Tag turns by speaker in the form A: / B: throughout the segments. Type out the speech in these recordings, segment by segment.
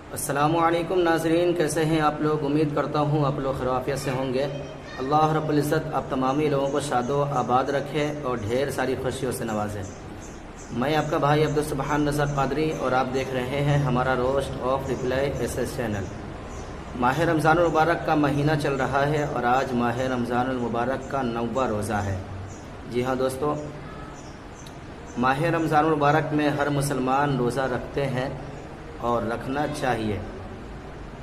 A: السلام علیکم ناظرین، کیسے ہیں آپ لوگ؟ امید کرتا ہوں آپ لوگ خیریت سے ہوں گے۔ اللہ رب العزت آپ تمامی لوگوں کو شاد و آباد رکھے اور ڈھیر ساری خوشیوں سے نوازے۔ میں آپ کا بھائی عبدالسبحان نذر قادری اور آپ دیکھ رہے ہیں ہمارا roast of reply SS channel. ماہ رمضان المبارک کا مہینہ چل رہا ہے اور آج ماہ رمضان المبارک کا 9واں روزہ ہے۔ جی ہاں دوستو، ماہ رمضان المبارک میں ہر مسلمان روزہ رکھتے ہیں اور رکھنا چاہیے،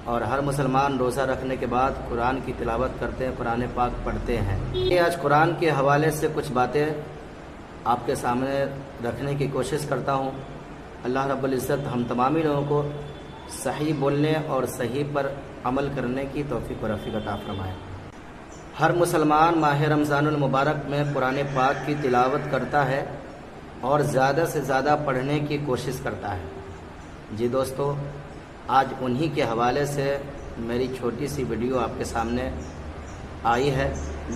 A: اور ہر مسلمان روزہ رکھنے کے بعد قرآن کی تلاوت کرتے ہیں، قرآن پاک پڑھتے ہیں۔ آج قرآن کے حوالے سے کچھ باتیں آپ کے سامنے رکھنے کی کوشش کرتا ہوں۔ اللہ رب العزت ہم تمامی لوگوں کو صحیح بولنے اور صحیح پر عمل کرنے کی توفیق و رفیق عطا فرمائے۔ ہر مسلمان ماہ رمضان المبارک میں قرآن پاک کی تلاوت کرتا ہے اور زیادہ سے زیادہ پڑھنے کی کوشش کرتا ہے۔ جی دوستو، آج انہی کے حوالے سے میری چھوٹی سی ویڈیو آپ کے سامنے آئی ہے۔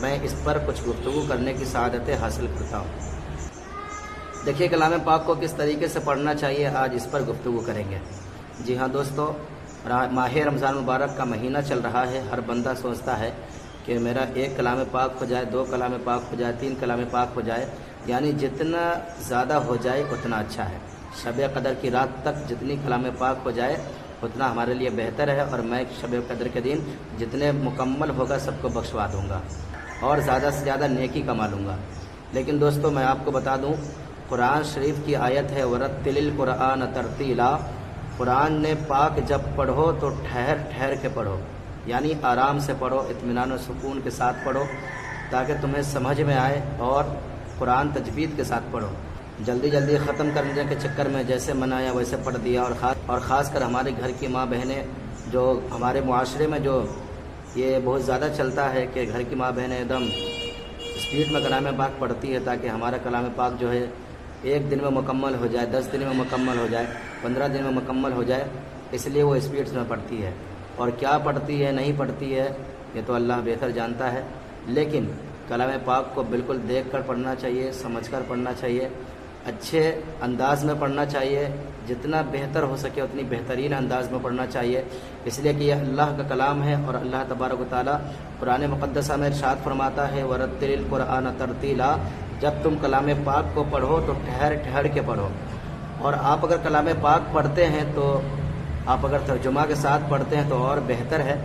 A: میں اس پر کچھ گفتگو کرنے کی سعادت حاصل کرتا ہوں۔ دیکھیے کلام پاک کو کس طریقے سے پڑھنا چاہیے، آج اس پر گفتگو کریں گے۔ جی ہاں دوستو، ماہ رمضان مبارک کا مہینہ چل رہا ہے۔ ہر بندہ سوچتا ہے کہ میرا ایک کلام پاک ہو جائے، 2 کلام پاک ہو جائے، 3 کلام پاک ہو جائے، یعنی جتنا زیادہ ہو جائے اتنا اچھا ہے۔ شب قدر کی رات تک جتنی کلام پاک ہو جائے اتنا ہمارے لیے بہتر ہے، اور میں شب قدر کے دن جتنے مکمل ہوگا سب کو بخشوا دوں گا اور زیادہ سے زیادہ نیکی کما لوں گا۔ لیکن دوستو میں آپ کو بتا دوں، قرآن شریف کی آیت ہے وَرَتِّلِ الْقُرْآنَ تَرْتِیلًا۔ قرآن نے پاک جب پڑھو تو ٹھہر ٹھہر کے پڑھو، یعنی آرام سے پڑھو، اطمینان و سکون کے ساتھ پڑھو، تاکہ تمہیں سمجھ میں آئے، اور قرآن تجوید کے ساتھ پڑھو۔ جلدی جلدی ختم کرنے کے چکر میں جیسے منایا ویسے پڑھ دیا، اور خاص کر ہمارے گھر کی ماں بہنیں، جو ہمارے معاشرے میں جو یہ بہت زیادہ چلتا ہے کہ گھر کی ماں بہنیں ایک دم اسپیڈ میں کلام پاک پڑھتی ہے تاکہ ہمارا کلام پاک جو ہے 1 دن میں مکمل ہو جائے، 10 دن میں مکمل ہو جائے، 15 دن میں مکمل ہو جائے، اس لیے وہ اسپیڈ میں پڑھتی ہے۔ اور کیا پڑھتی ہے نہیں پڑھتی ہے یہ تو اللہ بہتر جانتا ہے، لیکن کلام پاک کو بالکل دیکھ کر پڑھنا چاہیے، سمجھ کر پڑھنا چاہیے، اچھے انداز میں پڑھنا چاہیے، جتنا بہتر ہو سکے اتنی بہترین انداز میں پڑھنا چاہیے، اس لیے کہ یہ اللہ کا کلام ہے، اور اللہ تبارک و تعالیٰ قرآن مقدسہ میں ارشاد فرماتا ہے وَرَتِّلِ الْقُرْآنَ تَرْتِیلًا۔ جب تم کلام پاک کو پڑھو تو ٹھہر ٹھہر کے پڑھو، اور آپ اگر کلام پاک پڑھتے ہیں تو آپ اگر ترجمہ کے ساتھ پڑھتے ہیں تو اور بہتر ہے،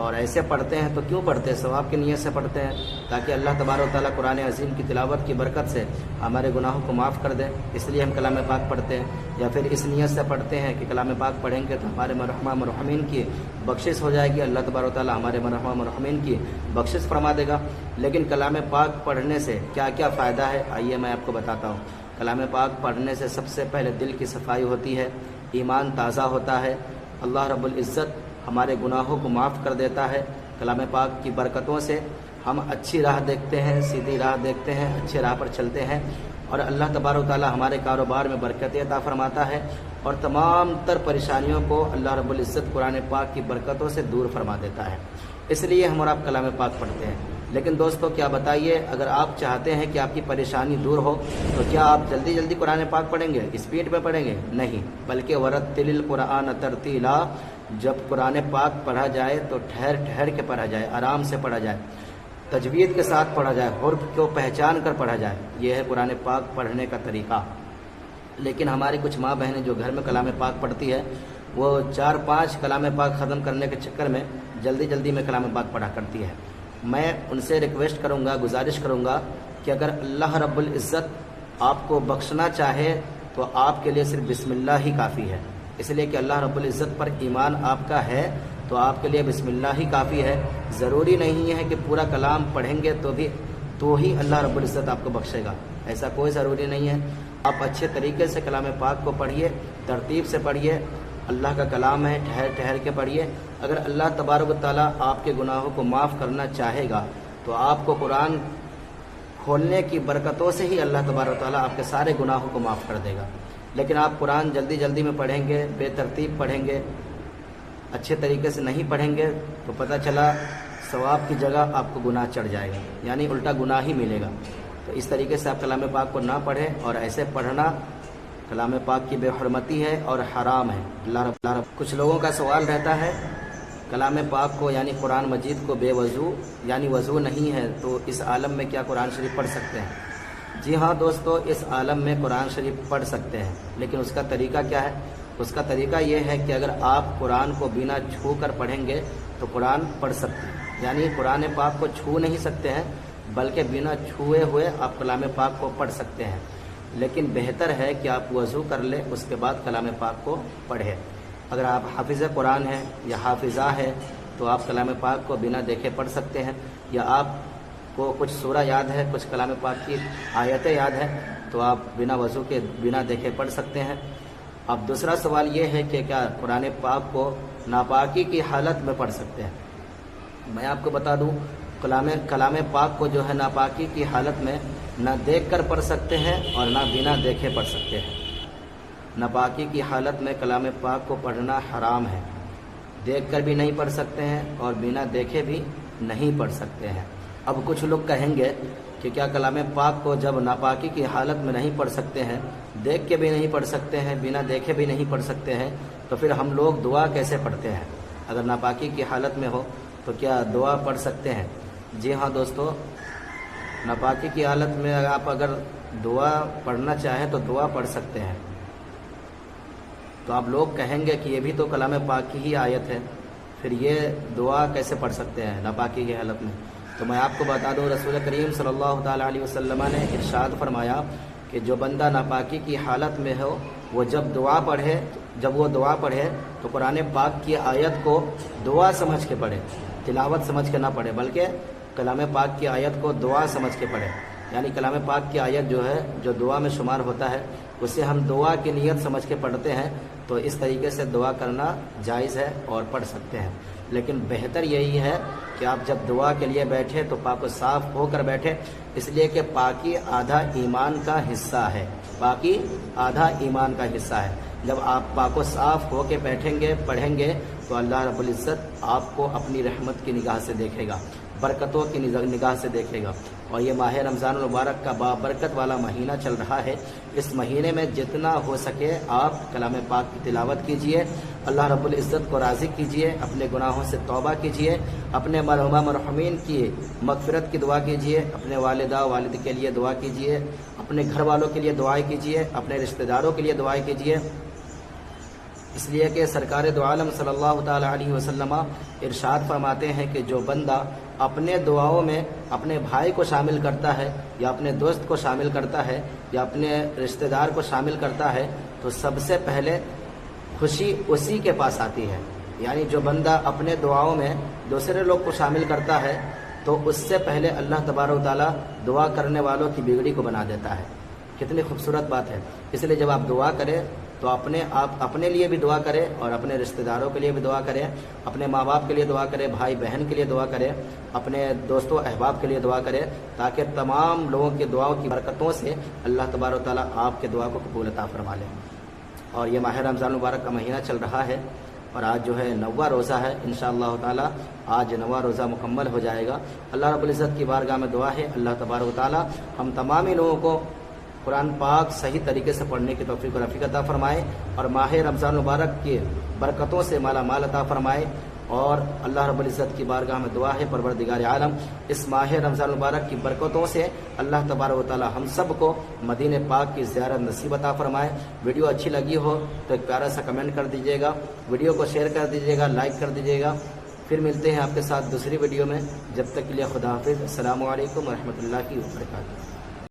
A: اور ایسے پڑھتے ہیں تو کیوں پڑھتے ہیں؟ ثواب کی نیت سے پڑھتے ہیں تاکہ اللہ تبارک و تعالیٰ قرآن عظیم کی تلاوت کی برکت سے ہمارے گناہوں کو معاف کر دے، اس لیے ہم کلام پاک پڑھتے ہیں، یا پھر اس نیت سے پڑھتے ہیں کہ کلام پاک پڑھیں گے تو ہمارے مرحومہ مرحومین کی بخشش ہو جائے گی، اللہ تبارک و تعالیٰ ہمارے مرحومہ مرحومین کی بخشش فرما دے گا۔ لیکن کلام پاک پڑھنے سے کیا کیا فائدہ ہے، آئیے میں آپ کو بتاتا ہوں۔ کلام پاک پڑھنے سے سب سے پہلے دل کی صفائی ہوتی ہے، ایمان تازہ ہوتا ہے، اللہ رب العزت ہمارے گناہوں کو معاف کر دیتا ہے۔ کلام پاک کی برکتوں سے ہم اچھی راہ دیکھتے ہیں، سیدھی راہ دیکھتے ہیں، اچھے راہ پر چلتے ہیں، اور اللہ تبارک و تعالیٰ ہمارے کاروبار میں برکتیں عطا فرماتا ہے، اور تمام تر پریشانیوں کو اللہ رب العزت قرآن پاک کی برکتوں سے دور فرما دیتا ہے۔ اس لیے ہم اور آپ کلام پاک پڑھتے ہیں۔ لیکن دوستو کیا بتائیے، اگر آپ چاہتے ہیں کہ آپ کی پریشانی دور ہو تو کیا آپ جلدی جلدی قرآن پاک پڑھیں گے، اسپیڈ میں پڑھیں گے؟ نہیں، بلکہ وَرَتِّلِ الْقُرْآنَ تَرْتِیلًا۔ جب قرآن پاک پڑھا جائے تو ٹھہر ٹھہر کے پڑھا جائے، آرام سے پڑھا جائے، تجوید کے ساتھ پڑھا جائے، حرف کو پہچان کر پڑھا جائے، یہ ہے قرآن پاک پڑھنے کا طریقہ۔ لیکن ہماری کچھ ماں بہنیں جو گھر میں کلام پاک پڑھتی ہے، وہ 4-5 کلام پاک ختم کرنے کے چکر میں جلدی جلدی میں کلام پاک پڑھا کرتی ہے۔ میں ان سے ریکویسٹ کروں گا، گزارش کروں گا کہ اگر اللہ رب العزت آپ کو بخشنا چاہے تو آپ کے لیے صرف بسم اللہ ہی کافی ہے، اس لیے کہ اللہ رب العزت پر ایمان آپ کا ہے تو آپ کے لیے بسم اللہ ہی کافی ہے۔ ضروری نہیں ہے کہ پورا کلام پڑھیں گے تو ہی اللہ رب العزت آپ کو بخشے گا، ایسا کوئی ضروری نہیں ہے۔ آپ اچھے طریقے سے کلام پاک کو پڑھیے، ترتیب سے پڑھیے، اللہ کا کلام ہے، ٹھہر ٹھہر کے پڑھیے۔ اگر اللہ تبارک و تعالیٰ آپ کے گناہوں کو معاف کرنا چاہے گا تو آپ کو قرآن کھولنے کی برکتوں سے ہی اللہ تبارک و تعالیٰ آپ کے سارے گناہوں کو معاف کر دے گا۔ لیکن آپ قرآن جلدی جلدی میں پڑھیں گے، بے ترتیب پڑھیں گے، اچھے طریقے سے نہیں پڑھیں گے تو پتہ چلا ثواب کی جگہ آپ کو گناہ چڑھ جائے گا، یعنی الٹا گناہ ہی ملے گا۔ تو اس طریقے سے آپ کلام پاک کو نہ پڑھیں، اور ایسے پڑھنا کلام پاک کی بے حرمتی ہے اور حرام ہے۔ اللہ رب کچھ لوگوں کا سوال رہتا ہے کلام پاک کو یعنی قرآن مجید کو بے وضو یعنی وضو نہیں ہے تو اس عالم میں کیا قرآن شریف پڑھ سکتے ہیں؟ جی ہاں دوستو، اس عالم میں قرآن شریف پڑھ سکتے ہیں، لیکن اس کا طریقہ کیا ہے؟ اس کا طریقہ یہ ہے کہ اگر آپ قرآن کو بنا چھو کر پڑھیں گے تو قرآن پڑھ سکتے ہیں، یعنی قرآن پاک کو چھو نہیں سکتے ہیں بلکہ بنا چھوئے ہوئے آپ کلام پاک کو پڑھ سکتے ہیں، لیکن بہتر ہے کہ آپ وضو کر لیں اس کے بعد کلام پاک کو پڑھیں۔ اگر آپ حافظ قرآن ہیں یا حافظہ ہے تو آپ کلام پاک کو بنا دیکھے پڑھ سکتے ہیں، یا آپ کو کچھ سورہ یاد ہے، کچھ کلام پاک کی آیتیں یاد ہے تو آپ بنا وضو کے بنا دیکھے پڑھ سکتے ہیں۔ اب دوسرا سوال یہ ہے کہ کیا قرآن پاک کو ناپاکی کی حالت میں پڑھ سکتے ہیں؟ میں آپ کو بتا دوں کلام پاک کو جو ہے ناپاکی کی حالت میں نہ دیکھ کر پڑھ سکتے ہیں اور نہ بنا دیکھے پڑھ سکتے ہیں۔ ناپاکی کی حالت میں کلام پاک کو پڑھنا حرام ہے، دیکھ کر بھی نہیں پڑھ سکتے ہیں اور بنا دیکھے بھی نہیں پڑھ سکتے ہیں۔ اب کچھ لوگ کہیں گے کہ کیا کلام پاک کو جب ناپاکی کی حالت میں نہیں پڑھ سکتے ہیں، دیکھ کے بھی نہیں پڑھ سکتے ہیں، بنا دیکھے بھی نہیں پڑھ سکتے ہیں، تو پھر ہم لوگ دعا کیسے پڑھتے ہیں؟ اگر ناپاکی کی حالت میں ہو تو کیا دعا پڑھ سکتے ہیں؟ جی ہاں دوستو، ناپاکی کی حالت میں آپ اگر دعا پڑھنا چاہیں تو دعا پڑھ سکتے ہیں۔ تو آپ لوگ کہیں گے کہ یہ بھی تو کلام پاک کی ہی آیت ہے، پھر یہ دعا کیسے پڑھ سکتے ہیں ناپاکی کی حالت میں؟ تو میں آپ کو بتا دوں رسول کریم صلی اللہ تعالیٰ علیہ وسلم نے ارشاد فرمایا کہ جو بندہ ناپاکی کی حالت میں ہو وہ جب وہ دعا پڑھے تو قرآن پاک کی آیت کو دعا سمجھ کے پڑھے، تلاوت سمجھ کے نہ پڑھے بلکہ کلام پاک کی آیت کو دعا سمجھ کے پڑھے۔ یعنی کلام پاک کی آیت جو ہے جو دعا میں شمار ہوتا ہے اسے ہم دعا کی نیت سمجھ کے پڑھتے ہیں، تو اس طریقے سے دعا کرنا جائز ہے اور پڑھ سکتے ہیں۔ لیکن بہتر یہی ہے کہ آپ جب دعا کے لیے بیٹھے تو پاک و صاف ہو کر بیٹھے، اس لیے کہ پاکی آدھا ایمان کا حصہ ہے، پاکی آدھا ایمان کا حصہ ہے۔ جب آپ پاک و صاف ہو کے بیٹھیں گے پڑھیں گے تو اللہ رب العزت آپ کو اپنی رحمت کی نگاہ سے دیکھے گا، برکتوں کی نگاہ سے دیکھے گا۔ اور یہ ماہ رمضان المبارک کا بابرکت والا مہینہ چل رہا ہے، اس مہینے میں جتنا ہو سکے آپ کلام پاک کی تلاوت کیجئے، اللہ رب العزت کو راضی کیجئے، اپنے گناہوں سے توبہ کیجئے، اپنے مرحومہ مرحومین کی مغفرت کی دعا کیجئے، اپنے والدہ والد کے لیے دعا کیجئے، اپنے گھر والوں کے لیے دعائیں کیجئے، اپنے رشتہ داروں کے لیے دعائیں کیجئے، اس لیے کہ سرکار دو عالم صلی اللہ تعالیٰ علیہ وسلم ارشاد فرماتے ہیں کہ جو بندہ اپنے دعاؤں میں اپنے بھائی کو شامل کرتا ہے یا اپنے دوست کو شامل کرتا ہے یا اپنے رشتہ دار کو شامل کرتا ہے تو سب سے پہلے خوشی اسی کے پاس آتی ہے۔ یعنی جو بندہ اپنے دعاؤں میں دوسرے لوگ کو شامل کرتا ہے تو اس سے پہلے اللہ تبارک و تعالیٰ دعا کرنے والوں کی بگڑی کو بنا دیتا ہے۔ کتنی خوبصورت بات ہے۔ اس لیے جب آپ دعا کریں تو آپ اپنے لیے بھی دعا کریں اور اپنے رشتہ داروں کے لیے بھی دعا کریں، اپنے ماں باپ کے لیے دعا کریں، بھائی بہن کے لیے دعا کریں، اپنے دوستوں احباب کے لیے دعا کریں، تاکہ تمام لوگوں کی دعاؤں کی برکتوں سے اللہ تبارک و تعالیٰ آپ کے دعا کو قبول عطا فرما لیں۔ اور یہ ماہ رمضان مبارک کا مہینہ چل رہا ہے اور آج جو ہے 9واں روزہ ہے، انشاءاللہ تعالیٰ آج 9واں روزہ مکمل ہو جائے گا۔ اللہ رب العزت کی بارگاہ میں دعا ہے اللہ تبارک و تعالیٰ ہم تمامی لوگوں کو قرآن پاک صحیح طریقے سے پڑھنے کی توفیق و رفیق عطا فرمائے اور ماہ رمضان مبارک کی برکتوں سے مالا مال عطا فرمائے۔ اور اللہ رب العزت کی بارگاہ میں دعا ہے پروردگار عالم اس ماہ رمضان مبارک کی برکتوں سے اللہ تبارک و تعالی ہم سب کو مدینہ پاک کی زیارت نصیب عطا فرمائے۔ ویڈیو اچھی لگی ہو تو ایک پیارا سا کمنٹ کر دیجیے گا، ویڈیو کو شیئر کر دیجیے گا، لائک کر دیجیے گا۔ پھر ملتے ہیں آپ کے ساتھ دوسری ویڈیو میں، جب تک کے لیے خدا حافظ، السلام علیکم ورحمۃ اللہ وبرکاتہ۔